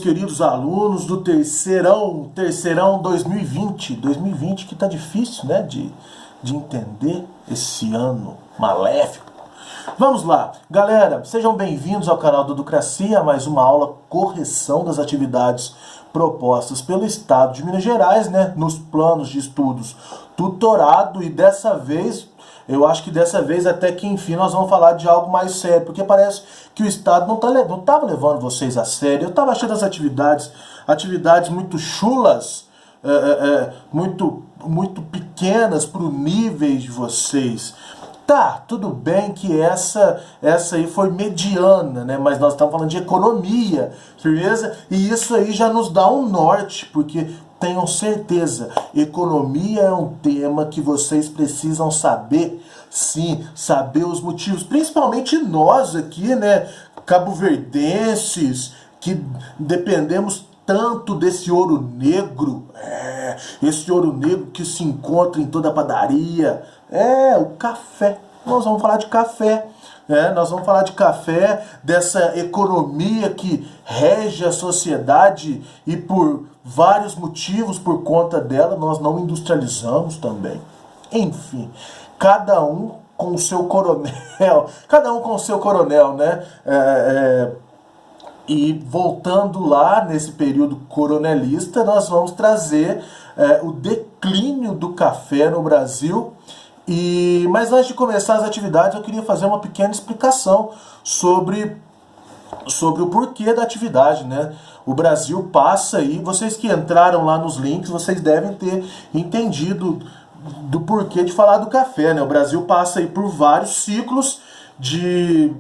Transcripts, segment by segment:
queridos alunos do terceirão 2020. 2020 que tá difícil, né, de entender esse ano maléfico. Vamos lá, galera, sejam bem-vindos ao canal do Ducracia, mais uma aula correção das atividades propostas pelo Estado de Minas Gerais, né, nos planos de estudos tutorado, e dessa vez, eu acho que dessa vez até que enfim nós vamos falar de algo mais sério, porque parece que o Estado não estava levando vocês a sério. Eu estava achando as atividades muito chulas, muito pequenas para o nível de vocês. Tá, tudo bem que essa aí foi mediana, né? Mas nós estamos falando de economia, beleza? E isso aí já nos dá um norte, porque tenham certeza, economia é um tema que vocês precisam saber, sim, saber os motivos, principalmente nós aqui, né, cabo-verdenses, que dependemos tanto desse ouro negro, esse ouro negro que se encontra em toda a padaria, o café. Nós vamos falar de café, nós vamos falar de café, dessa economia que rege a sociedade e por vários motivos, por conta dela, nós não industrializamos também. Enfim, cada um com o seu coronel, né? E voltando lá nesse período coronelista, nós vamos trazer o declínio do café no Brasil. Mas antes de começar as atividades, eu queria fazer uma pequena explicação sobre o porquê da atividade, né? O Brasil passa aí, vocês que entraram lá nos links, vocês devem ter entendido do porquê de falar do café, né? O Brasil passa aí por vários ciclos de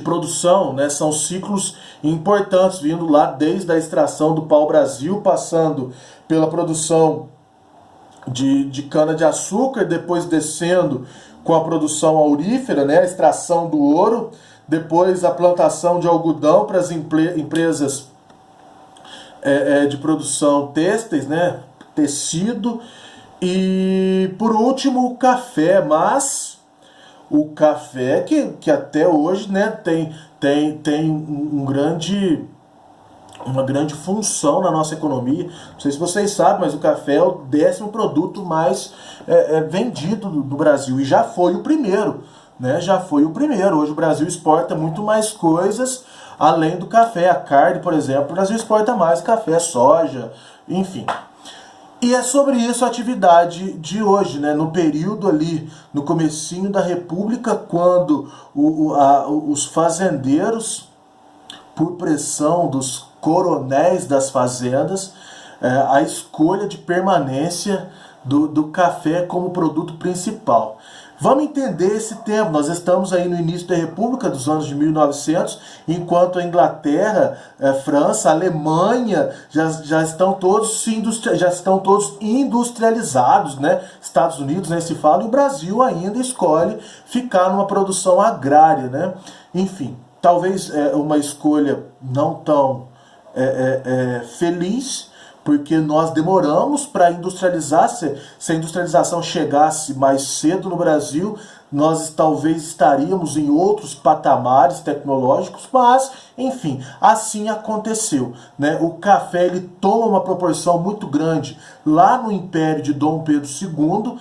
produção, né? São ciclos importantes, vindo lá desde a extração do pau-brasil, passando pela produção de cana-de-açúcar, depois descendo com a produção aurífera, né? A extração do ouro, depois a plantação de algodão para as empresas de produção têxteis, né? Tecido, e por último o café, mas o café que até hoje, né, tem uma grande função na nossa economia. Não sei se vocês sabem, mas o café é o 10º produto mais vendido do Brasil, e já foi o primeiro, né? Já foi o primeiro. Hoje o Brasil exporta muito mais coisas além do café. A carne, por exemplo, o Brasil exporta mais café, soja, enfim. E é sobre isso a atividade de hoje, né? No período ali, no comecinho da República, quando os fazendeiros, por pressão dos coronéis das fazendas, a escolha de permanência do café como produto principal. Vamos entender esse tempo. Nós estamos aí no início da República, dos anos de 1900, enquanto a Inglaterra, França, Alemanha já estão todos industrializados, né? Estados Unidos nem se fala, e o Brasil ainda escolhe ficar numa produção agrária, né? Enfim, talvez uma escolha não tão feliz, porque nós demoramos para industrializar. Se a industrialização chegasse mais cedo no Brasil, nós talvez estaríamos em outros patamares tecnológicos, mas, enfim, assim aconteceu, né? O café ele toma uma proporção muito grande lá no Império de Dom Pedro II,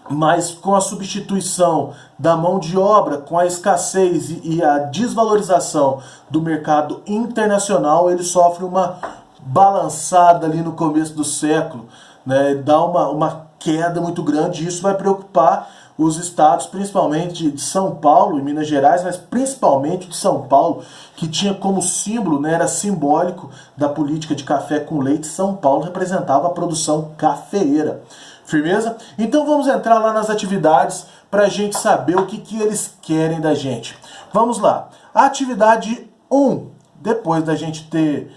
mas com a substituição da mão de obra, com a escassez e a desvalorização do mercado internacional, ele sofre uma balançada ali no começo do século, né? Dá uma queda muito grande, e isso vai preocupar os estados, principalmente de São Paulo e Minas Gerais, mas principalmente de São Paulo, que tinha como símbolo, né, era simbólico da política de café com leite. São Paulo representava a produção cafeeira. Firmeza? Então vamos entrar lá nas atividades para a gente saber o que eles querem da gente. Vamos lá. A atividade 1, depois da gente ter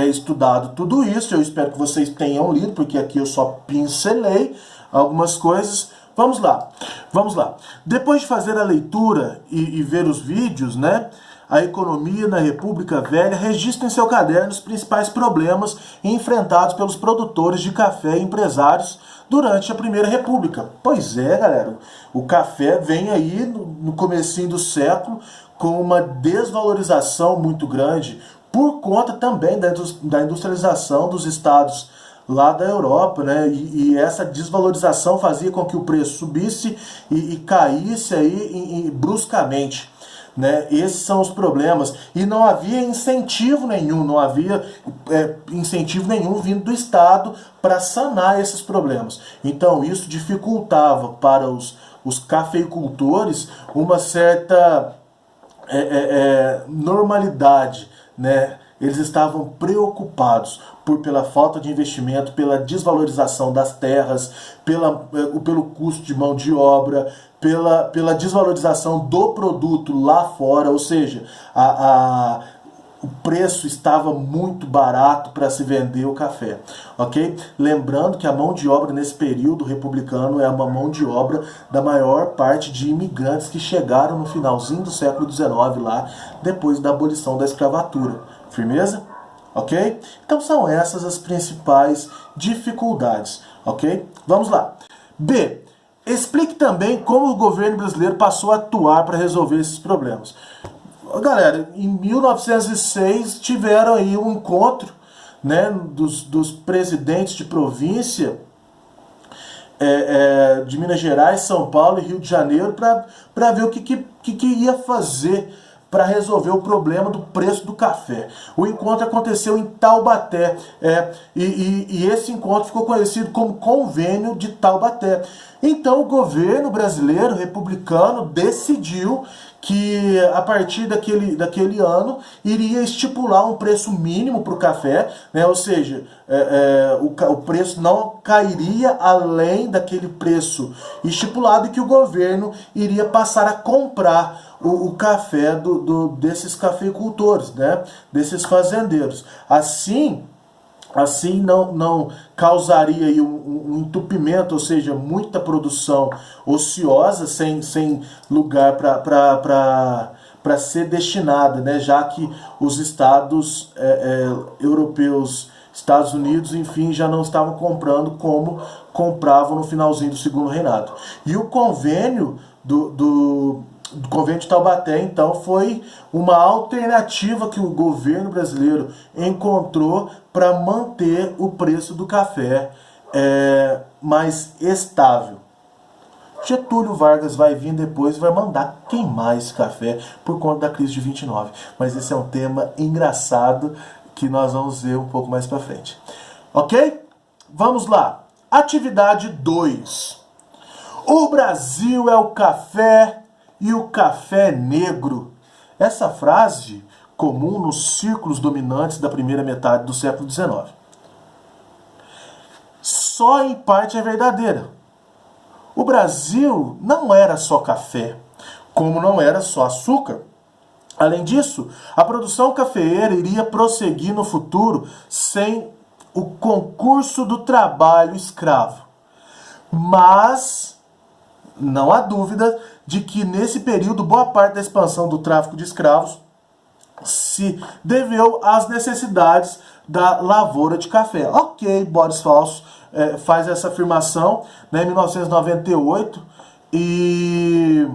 estudado tudo isso, eu espero que vocês tenham lido, porque aqui eu só pincelei algumas coisas. Vamos lá. Depois de fazer a leitura e ver os vídeos, né? A economia na República Velha, registra em seu caderno os principais problemas enfrentados pelos produtores de café e empresários durante a Primeira República. Pois é, galera, o café vem aí no comecinho do século com uma desvalorização muito grande, por conta também da industrialização dos estados lá da Europa, né? E essa desvalorização fazia com que o preço subisse e caísse aí bruscamente. Né? Esses são os problemas. E não havia incentivo nenhum, não havia incentivo nenhum vindo do Estado para sanar esses problemas. Então isso dificultava para os cafeicultores uma certa normalidade, né? Eles estavam preocupados pela falta de investimento, pela desvalorização das terras, pelo custo de mão de obra, pela desvalorização do produto lá fora, ou seja, o preço estava muito barato para se vender o café, ok? Lembrando que a mão de obra nesse período republicano é uma mão de obra da maior parte de imigrantes que chegaram no finalzinho do século XIX lá, depois da abolição da escravatura. Firmeza? Ok? Então são essas as principais dificuldades, ok? Vamos lá. B. Explique também como o governo brasileiro passou a atuar para resolver esses problemas. Galera, em 1906 tiveram aí um encontro, né, dos presidentes de província de Minas Gerais, São Paulo e Rio de Janeiro para ver o que ia fazer para resolver o problema do preço do café. O encontro aconteceu em Taubaté, e esse encontro ficou conhecido como Convênio de Taubaté. Então o governo brasileiro republicano decidiu que a partir daquele ano iria estipular um preço mínimo para o café, né? Ou seja, o preço não cairia além daquele preço estipulado e que o governo iria passar a comprar o café desses cafeicultores, né? Desses fazendeiros. Assim não causaria aí um entupimento, ou seja, muita produção ociosa sem lugar para ser destinada, né? Já que os estados europeus, Estados Unidos, enfim, já não estavam comprando como compravam no finalzinho do Segundo Reinado. E o convênio do Convênio de Taubaté, então, foi uma alternativa que o governo brasileiro encontrou para manter o preço do café mais estável. Getúlio Vargas vai vir depois e vai mandar queimar esse café por conta da crise de 29. Mas esse é um tema engraçado que nós vamos ver um pouco mais para frente. Ok? Vamos lá. Atividade 2. O Brasil é o café e o café negro. Essa frase comum nos círculos dominantes da primeira metade do século XIX. Só em parte é verdadeira. O Brasil não era só café, como não era só açúcar. Além disso, a produção cafeeira iria prosseguir no futuro sem o concurso do trabalho escravo. Mas não há dúvida de que nesse período boa parte da expansão do tráfico de escravos se deveu às necessidades da lavoura de café. Ok, Boris Falso faz essa afirmação, né, em 1998, e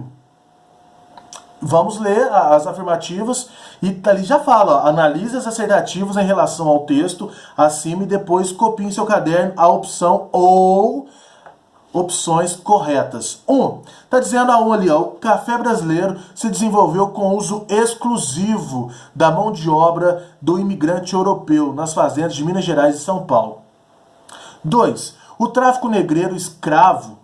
vamos ler as afirmativas, e ali já fala, analise as assertivas em relação ao texto acima e depois copie em seu caderno a opção ou opções corretas. 1. Está dizendo a 1 ali, ó, o café brasileiro se desenvolveu com uso exclusivo da mão de obra do imigrante europeu nas fazendas de Minas Gerais e São Paulo. 2. O tráfico negreiro escravo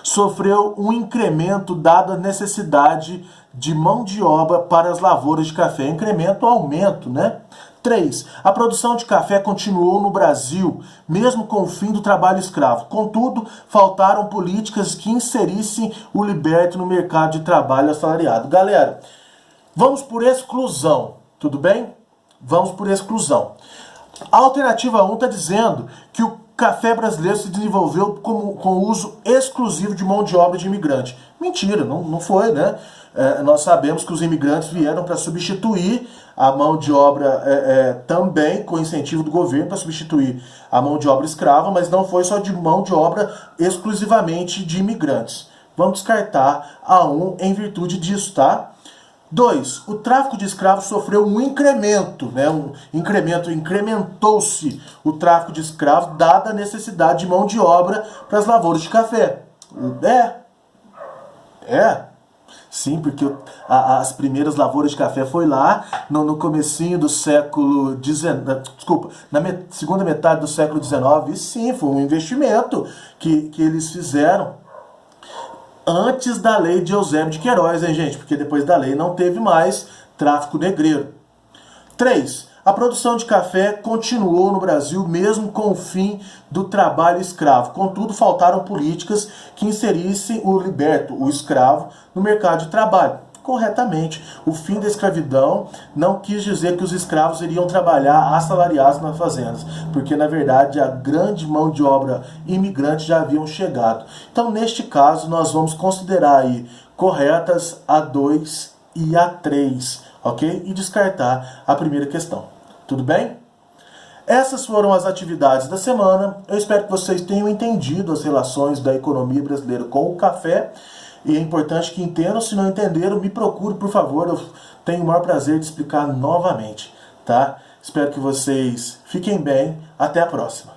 sofreu um incremento dada a necessidade de mão de obra para as lavouras de café. Incremento, aumento, né? 3. A produção de café continuou no Brasil, mesmo com o fim do trabalho escravo. Contudo, faltaram políticas que inserissem o liberto no mercado de trabalho assalariado. Galera, vamos por exclusão, tudo bem? Vamos por exclusão. A alternativa 1 está dizendo que o café brasileiro se desenvolveu com o uso exclusivo de mão de obra de imigrante. Mentira, não foi, né? Nós sabemos que os imigrantes vieram para substituir a mão de obra também com incentivo do governo para substituir a mão de obra escrava, mas não foi só de mão de obra exclusivamente de imigrantes. Vamos descartar a 1 em virtude disso, tá? 2. O tráfico de escravos sofreu um incremento, né? Incrementou-se o tráfico de escravos, dada a necessidade de mão de obra para as lavouras de café. Sim, porque as primeiras lavouras de café foi lá no comecinho do século XIX, desculpa, na segunda metade do século XIX, e sim, foi um investimento que eles fizeram antes da lei de Eusébio de Queiroz, hein, gente? Porque depois da lei não teve mais tráfico negreiro. 3. A produção de café continuou no Brasil mesmo com o fim do trabalho escravo. Contudo, faltaram políticas que inserissem o liberto, o escravo, no mercado de trabalho. Corretamente, o fim da escravidão não quis dizer que os escravos iriam trabalhar assalariados nas fazendas, porque na verdade a grande mão de obra imigrante já haviam chegado. Então, neste caso, nós vamos considerar aí corretas a 2 e a 3, ok? E descartar a primeira questão. Tudo bem? Essas foram as atividades da semana. Eu espero que vocês tenham entendido as relações da economia brasileira com o café. E é importante que entendam. Se não entenderam, me procure, por favor. Eu tenho o maior prazer de explicar novamente, tá? Espero que vocês fiquem bem. Até a próxima.